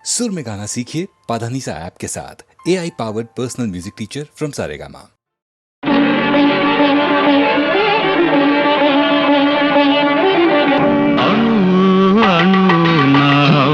सुर में गाना सीखिए पाधानीसा ऐप के साथ। AI powered personal music teacher from Saregama.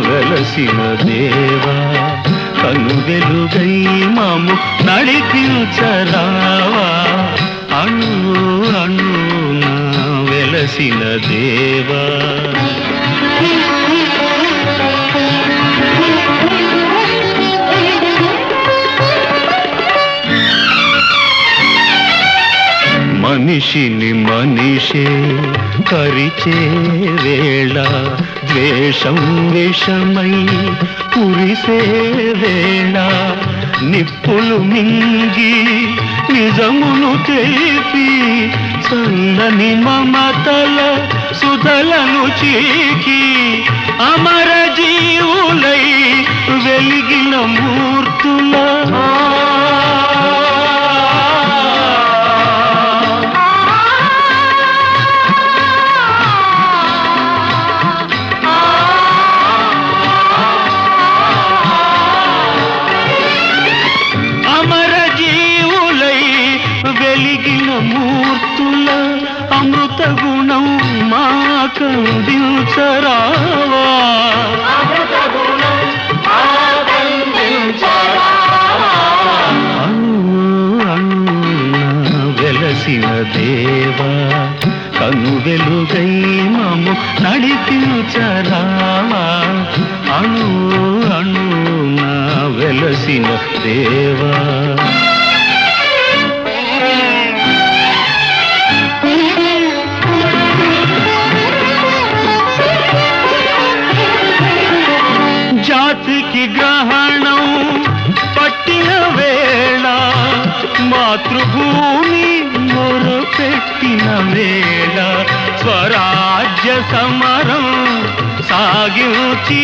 వెలసిన దేవా కను వెలుగై మాము నడిపించరావా అణు అణు నా వెలసిన దేవా మనిషిని మనిషే పరిచే వేళ ద్వేషం విషమై కురిసే వేళ నిప్పులు మింగి నిజమును తెలిపి చల్లని మమతల సుధలను చీకి అమర జీవులై వెలిగిన మూర్తుల మూర్తుల అమృత గుణం మాకందించరావా అణు అణు వెలసిన దేవా కను వెలుగై మము నడిపించరావా అణు అణు నా వెలసిన దేవా జాతికి గ్రహణం పట్టిన వేళ మాతృభూమి మొరపెట్టిన వేళ స్వరాజ్య సమరం సాగించి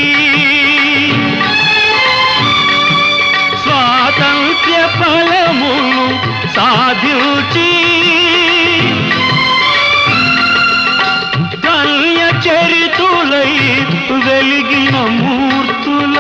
స్వాతంత్ర్య ఫలమును సాధించి కన్య చరితులై వెలిగిన మూర్తుల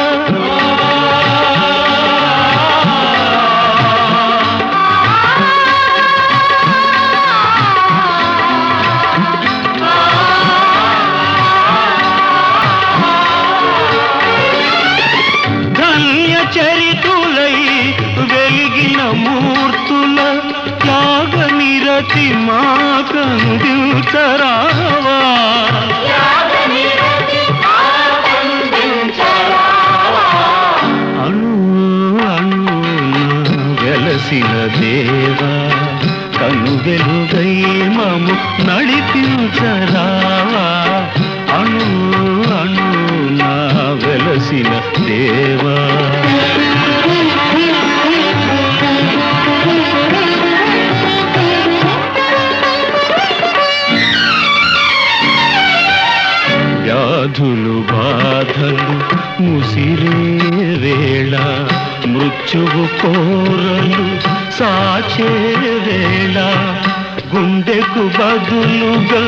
ధన్య చరితులై వెలిగిన మూర్తుల త్యాగ నిరతి మాకందించరావా వెలసిన దేవా కను వెలుగై మము నడిపించరావా అణు అణు నా వెలసిన దేవా వ్యాధులు బాధలు ముసిరే వేళ మృత్యువు కోరలు సాచే వేళ గుండెకు బదులుగా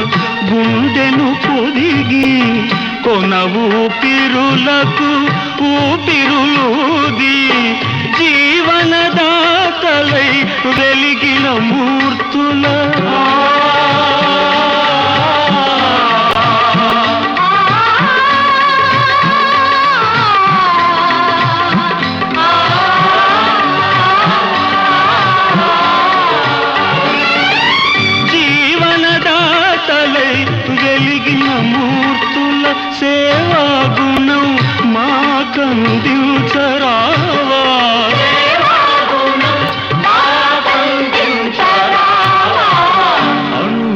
గుండెను పొదిగి కొన ఊపిరులకు ఊపిరులూది జీవనదాతలై వెలిగిన మూర్తుల వెలిగిన మూర్తుల సేవా గుణం మాకందించరావా అణు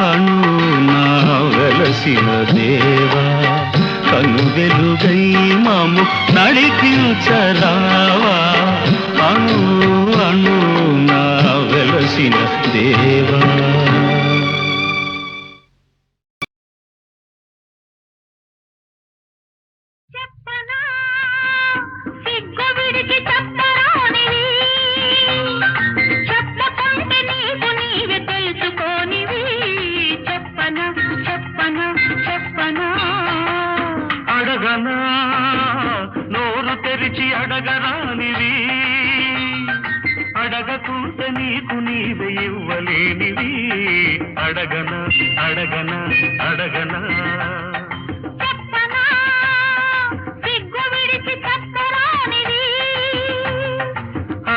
అణు నా వెలసిన దేవా కను వెలుగై మము నడిపించరావా అణు అణు నా వెలసిన దేవా చెప్పనా అడగనా నో అడగరానివి, అడగకుంటే నీకు నీవే ఇవ్వలేనివి. అడగనా అడగనా అడగనా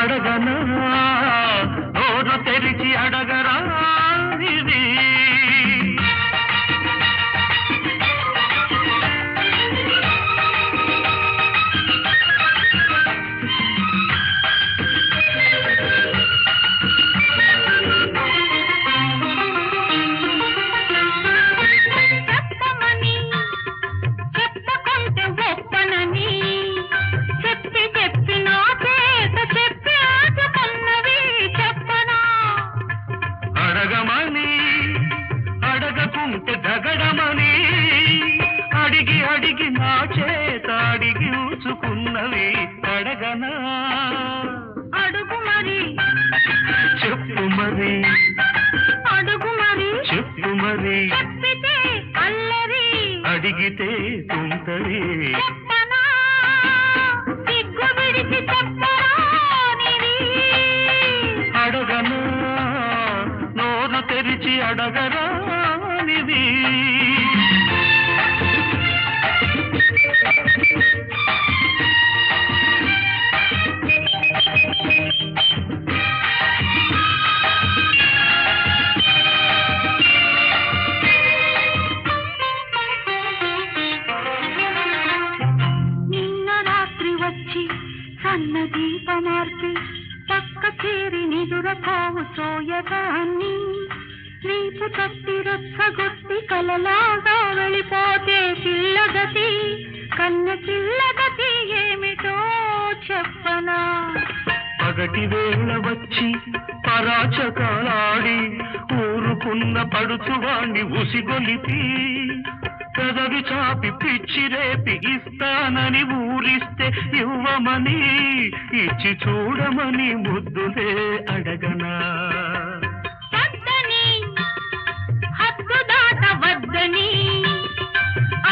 అడగనా నోరు తెరిచి అడగరానిది. అడగకుంటే దగడమని అడిగి అడిగి నా చేత అడిగి ఉంచుకున్నవి. అడగనా అడుగు మరి చెప్పు మరి, అడుగు మరి చెప్పు మరి, చెప్పితే అల్లరి అడిగితే తుంటది. చెప్పనా సిగ్గు విడిచి చెప్పరానిది. అడగనా నోరు తెరిచి అడగరానిది. నిన్న రాత్రి వచ్చి సన్న దీపమార్పి పక్క చేరి నిదురపోవు సోయగాన్ని రీపు తప్పి రొచ్చగొట్టి కలలాగా వెళ్ళిపోతే చిల్లగతి కన్న చిల్లగతి ఏమిటో చెప్పనా. పగటి వేళ వచ్చి పరాచకాలాడి ఊరుకున్న పడుచువాణ్ణి ఉసిగొలిపి పెదవి చాపి పిచ్చి రేపి ఇస్తానని ఊరిస్తే ఇవ్వమని ఇచ్చి చూడమని ముద్దులే అడగనా. వద్దని హద్దు దాట వద్దని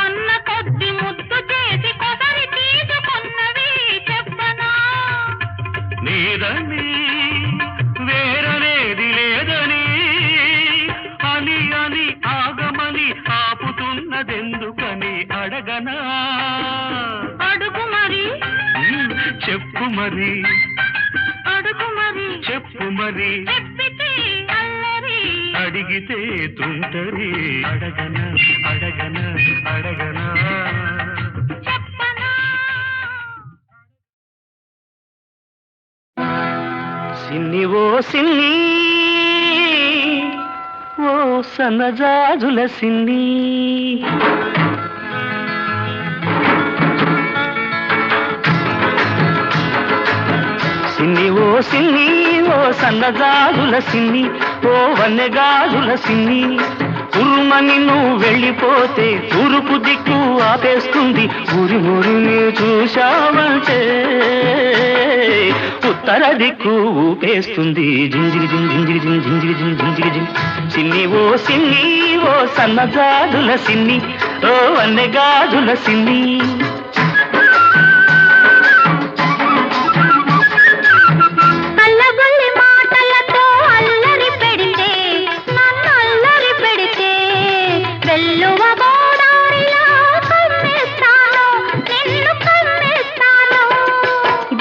అన్న కొద్ది ముద్దు చేసి కొసరి తీసుకున్నవి చెప్పనా. నీదని వేరనేది లేదని అని అని ఆగమని ఆపుతున్నదెందుకని. అడగనా అడుగు మరి చెప్పు మరి, అడుగు మరి చెప్పు మరి, చెప్పితే అల్లరి అడిగితే తుంటరి. అడగనా అడగనా అడగనా చెప్పనా. సిన్ని ఓ సిన్ని ఓ సన్నజాజుల సిన్ని, సిన్ని ఓ సిన్ని ఓ సన్నజాజుల సిన్ని, ఓ వన్నెగాజుల సిన్ని. ఉరుమని నువ్వు వెళ్ళిపోతే తూర్పు దిక్కు ఆపేస్తుంది. ఊరి ఊరిని చూశావంటే ఉత్తర దిక్కు ఊపేస్తుంది. జింజిరి జిం జింజిరి జిం జింజిరి జిం జింజిరి జిం. సిన్ని ఓ సిన్ని ఓ సన్నజాజుల సిన్ని, ఓ వన్నెగాజుల సిన్ని. అల్లబల్లి మాటలతో అల్లరి పెడితే నన్ను అల్లరి పెడితే వెల్లువ గోదారిలో కమ్మేస్తాను నిన్ను కమ్మేస్తాను.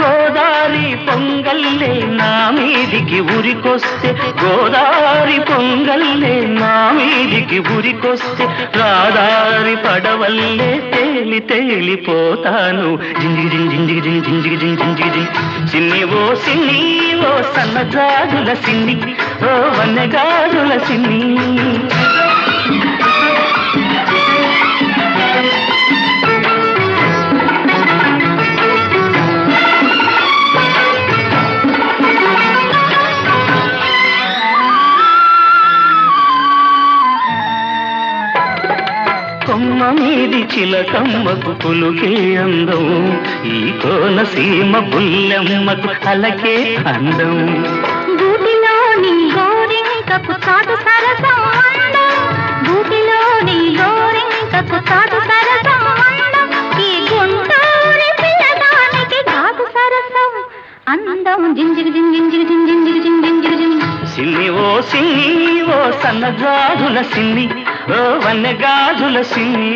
గోదారి పొంగల్లే నా మీదికి ఉరికొస్తే, గోదారి పొంగల్లే నా మీదికి ఉరికొస్తే రాదారి పడవల్లే తేలి తేలిపోతాను. జింజిగి జిం జింజిగి జిం జింజిగి జిం జింజిగి జిం. సిన్ని ఓ సిన్ని ఓ సన్నజాజుల సిన్ని, ఓ వన్నెగాజుల సిన్ని. కొమ్మ మీది చిలకమ్మకు పులుకే అందం, ఈ కోనసీమ బుల్లెమ్మకు అలకే అందం. గూటిలోని గోరింకకు చాటు సరసం అందం, గూటిలోని గోరింకకు చాటు సరసం అందం. ఈ గుంటూరి పిల్లదానికి కాదు అందం జింజిరి జింజిరి జింజిరి జింజిరి జిం సిన్ని ఓ సన్నజాజుల సిన్ని ఓ వన్నెగాజుల సిన్ని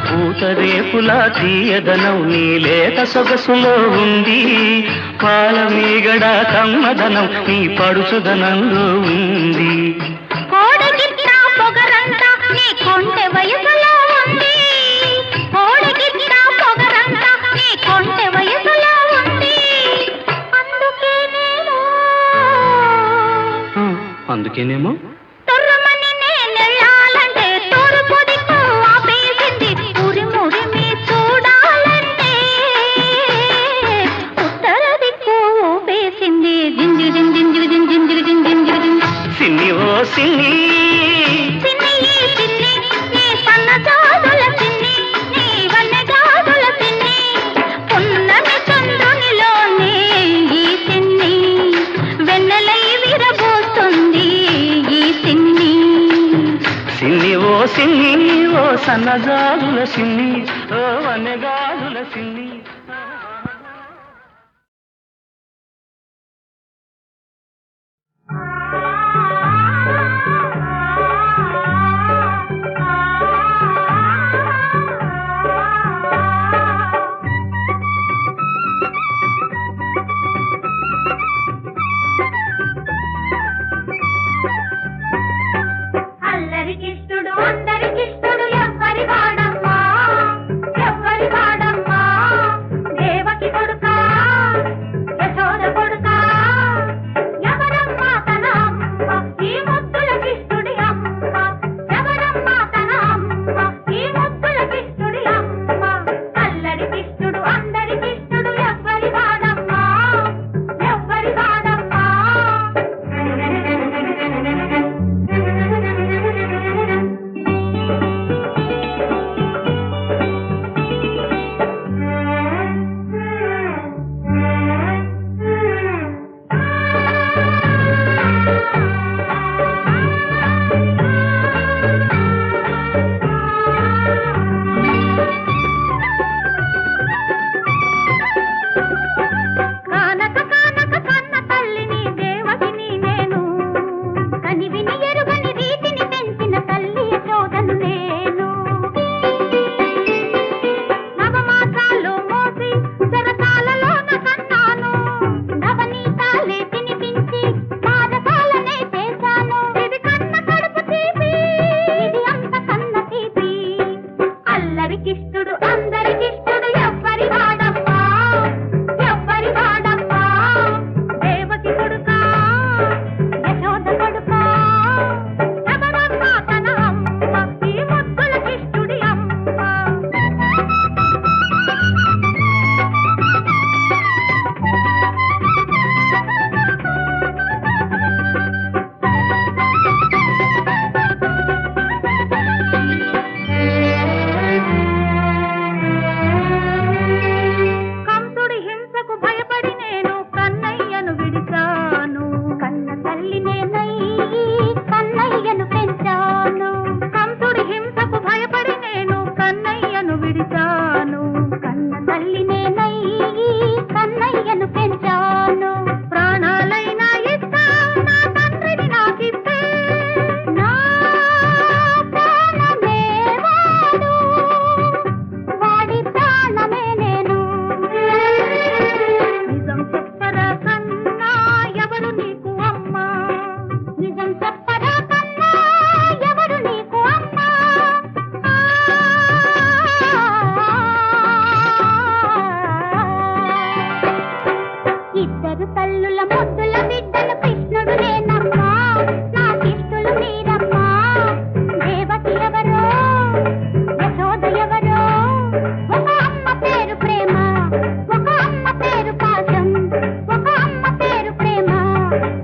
పూతరేపుల తీయదనం నీ లేత సొగసులో ఉంది పాల మీగడ కమ్మదనం నీ పడుచుదనంలో ఉంది కోడగిట్ట పొగరంతా నీ కొంటె వయసులో ఉంది కోడగిట్ట పొగరంతా నీ కొంటె వయసులో ఉంది అందుకేనేమో తొర్రమని నేనెళ్ళాలంటే తూర్పు దిక్కు ఆపేసింది ఉరిమురిమి చూడాలంటే ఉత్తర దిక్కు ఊపేసింది జింజిరి జింజిరి జింజిరి జింజిరి సిన్ని ఓ సిన్ని సిన్ని సిన్ని నీ సన్నజాజుల సిన్ని నీ వన్నెగాజుల సిన్ని పున్నమి చంద్రునిలోనే ఈ సిన్ని వెన్నెలై విరబోతుంది ఈ సిన్ని సిన్ని ఓ సన్నజాజుల సిన్ని ఓ వన్నెగాజుల సిన్ని అల్లరికిష్టుడు అందరికిష్టుడు ఎవ్వరి వాడమ్మా ఎవ్వరి వాడమ్మా దేవకి కొడుకా యశోద కొడుకా ఎవరమ్మా తన అమ్మ ఈ ముద్దులకిష్టుడి అమ్మ ఎవరమ్మా తన అమ్మ ఈ ముద్దులకిష్టుడి అమ్మ అల్లరికిష్టుడు అందరికిష్టుడు ఎవ్వరి వాడమ్మా ఎవ్వరి వాడమ్మా కానక కానక కన్న తల్లిని దేవకిని నేను కనివిని ఎరుగని రీతిని పెంచిన తల్లి యశోదను నేను నవమాసాలు మోసి చెరసాలలోన కన్నాను నవనీతాలే తినిపించి పాదసాలనే చేశాను ఇది కన్న కడుపు తీపి ఇది అంత కన్న తీపి అల్లరికిష్టుడు అందరికిష్టుడు ఎవ్వరి వాడమ్మా ఎవ్వరి వాడమ్మా దేవకి కొడుకా యశోద కొడుకా ఎవరమ్మా తన అమ్మ ఈ ముద్దులకిష్టుడి అమ్మ కంసుడి హింసకు భయపడి నేను కన్నయ్యను విడిచాను కన్న తల్లి నేనయ్యి కన్నయ్యను పెంచాను కంసుడి హింసకు భయపడి నేను కన్నయ్యను విడిచాను కన్న తల్లి నేనయ్యి కన్నయ్యను పెంచాను ప్రాణాలైనా ఇస్తా నా తండ్రిని నాకిస్తే నా ప్రాణమే వాడు వాడి ప్రాణమే నేను నిజం చెప్పరా కన్నా ఎవరు నీకు అమ్మా నిజం చెప్పరా కన్నా ఎవరు నీకు అమ్మా ఇద్దరు తల్లుల ముద్దుల బిడ్డలు కృష్ణుడు నేనమ్మా నాకిష్టులు మీరమ్మా దేవకి ఎవరో యశోద ఎవరో ఒక అమ్మ పేరు ప్రేమ ఒక అమ్మ పేరు పాశం ఒక అమ్మ పేరు ప్రేమ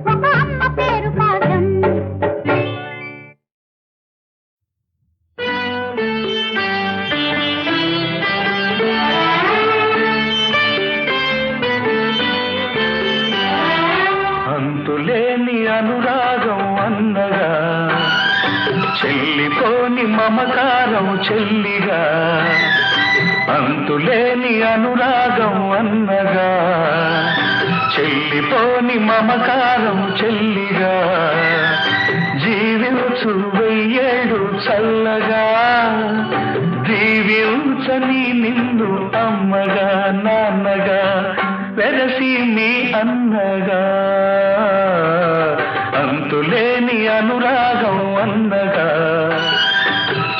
ఒక అమ్మ పేరు పాశం అంతులేని అనురాగం అన్నగా చెల్లిపోని మమకారం చెల్లిగా అంతులేని అనురాగం అన్నగా చెల్లిపోని మమకారం చెల్లిగా జీవించు వెయ్యేడు చల్లగా దీవించని నిన్ను అమ్మగా నాన్నగా వెరసి మీ అన్నగా అంతులేని అనురాగం అన్నగా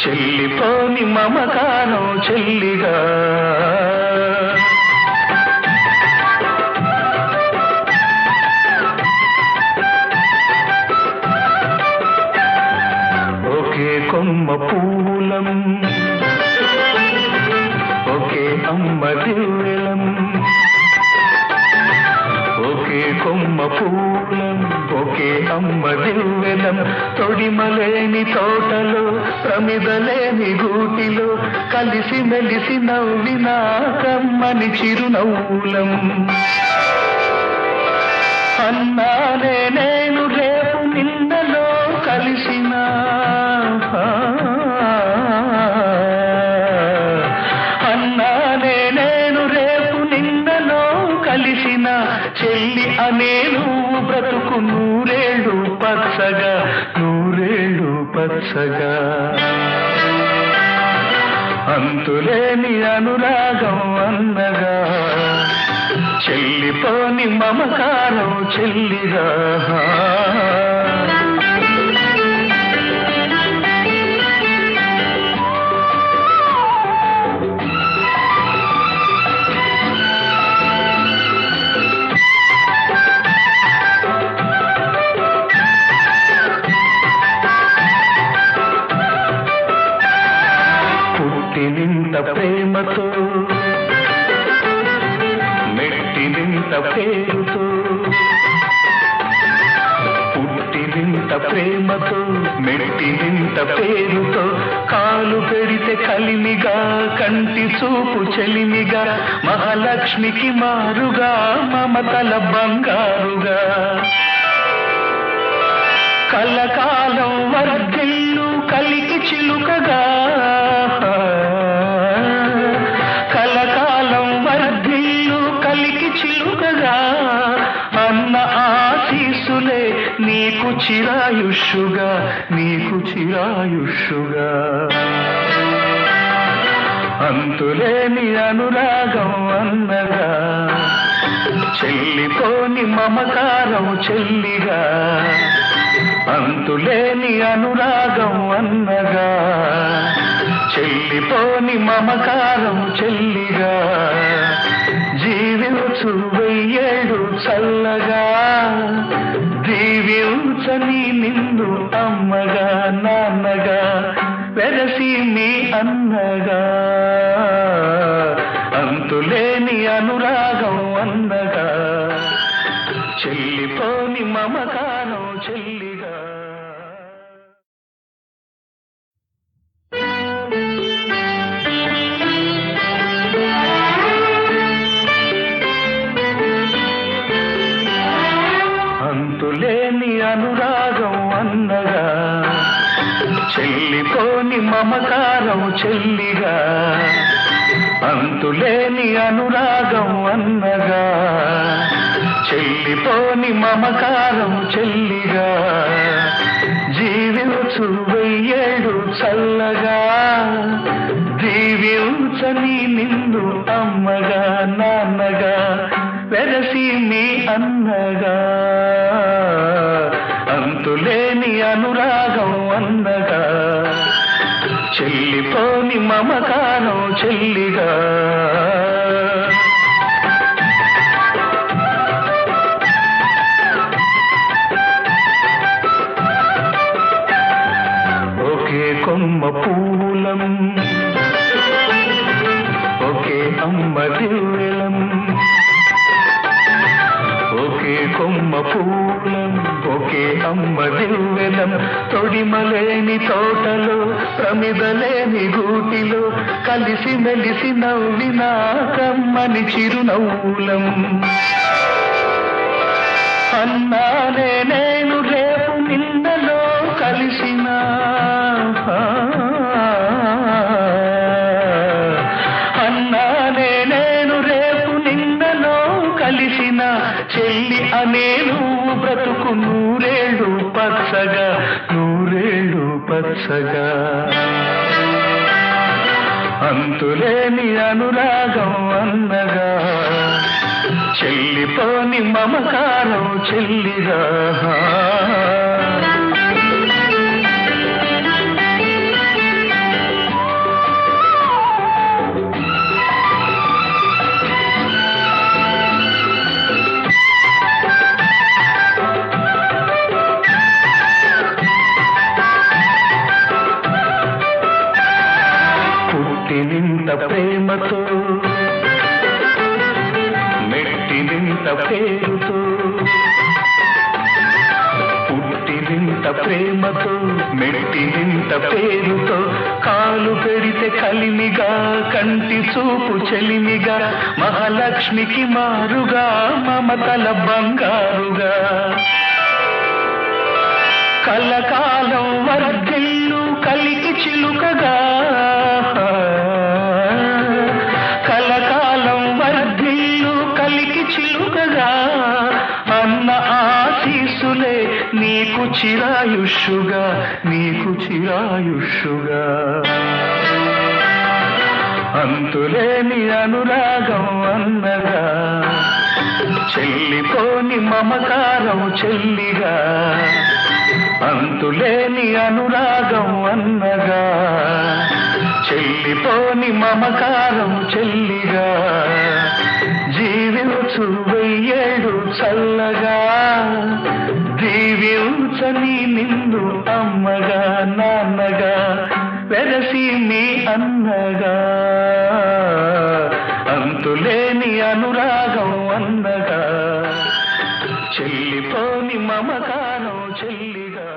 చెల్లిపోని మమకారం చెల్లిగా ఒకే కొమ్మ పూలం ఒకే అమ్మ దివ్వెలం ఒకే కొమ్మ పూలం ఒకే అమ్మ దివ్వెలం తొడిమలేని తోటలో ప్రమిదలేని గూటిలో కలిసి మెలిసి నవ్వినా కమ్మని చిరునవ్వులం అన్నానే నేను రేపు నిన్నలో కలిసిన అన్నానే నేను రేపు నిన్నలో కలిసిన చెల్లి అనే నువ్వు బ్రతుకు నూరేళ్ళు పచ్చగా నూరేళ్ళు పచ్చగా అంతులేని అనురాగం అన్నగా చెల్లిపోని మమకారం చెల్లిగా పుట్టినింత ప్రేమతో మెట్టినింత పేరుతో పుట్టినింత ప్రేమతో మెట్టినింత పేరుతో కాలు పెడితే కలిమిగా కంటి చూపు చెలిమిగా మహాలక్ష్మికి మారుగా మమతల బంగారుగా కలకాలం వర్ధిల్లు కలికి చిలుకగా కలకాలం వర్ధిల్లు కలికి చిలుకగా అన్న ఆశీసులే నీకు చిరాయుష్యుగా నీకు చిరాయుష్యుగా అంతులేని అనురాగం అన్నగా చెల్లిపోని మమకారం చెల్లిగా అంతులేని అనురాగం అన్నగా చెల్లిపోని మమకారం చెల్లిగా జీవించు వెయ్యేడు చల్లగా దీవించని నిన్ను అమ్మగా నాన్నగా వెరసి మీ అన్నగా అంతులేని అనురాగం అన్నగా చెల్లిపోని మమకారం చెల్లిగా అంతులేని అనురాగం అన్నగా చెల్లిపోని మమకారం చెల్లిగా అంతులేని అనురాగం అన్నగా చెల్లిపోని మమకారం చెల్లిగా జీవించు వెయ్యేడు చల్లగా దీవించని నిన్ను అమ్మగా నాన్నగా వెరసి మీ అన్నగా అంతులేని అనురాగం అన్నగా చెల్లిపోని మమకారం చెల్లిగా ఒకే కొమ్మ పూలం ఒకే అమ్మ దివ్వెలం ఒకే కొమ్మ పూలం ఒకే అమ్మ దివ్వెలం తొడిమలేని తోటలో ప్రమిదలేని గూటిలో కలిసి మెలిసి నవ్వినా కమ్మని చిరునవ్వులం అన్నానే నేను రేపు నిన్నలో కలిసిన అన్నా కలిసిన చెల్లి అనే నువ్వు బ్రతుకు నూరేళ్ళు పచ్చగా నూరేళ్ళు పచ్చగా అంతులేని అనురాగం అన్నగా చెల్లిపోని మమకారం చెల్లిగా పుట్టినింత ప్రేమతో మెట్టినింత పేరుతో పుట్టినింత ప్రేమతో మెట్టినింత పేరుతో కాలు పెడితే కలిమిగా కంటి చూపు చెలిమిగా మహాలక్ష్మికి మారుగా మమతల బంగారుగా కలకాలం వర్ధిల్లు కలికి చిలుకగా కలకాలం వర్ధిల్లు కలికి చిలుకగా అన్న ఆశీసులే నీకు చిరాయుష్యుగా నీకు చిరాయుష్యుగా అంతులేని అనురాగం అన్నగా చెల్లిపోని మమకారం చెల్లిగా అంతులేని అనురాగం అన్నగా చెల్లిపోని మమకారం చెల్లిగా జీవించు వెయ్యేడు చల్లగా దీవించని నిన్ను అమ్మగా నాన్నగా వెరసి మీ అన్నగా అంతులేని అనురాగం అన్నగా చెల్లిపోని మమకారం చెల్లిగా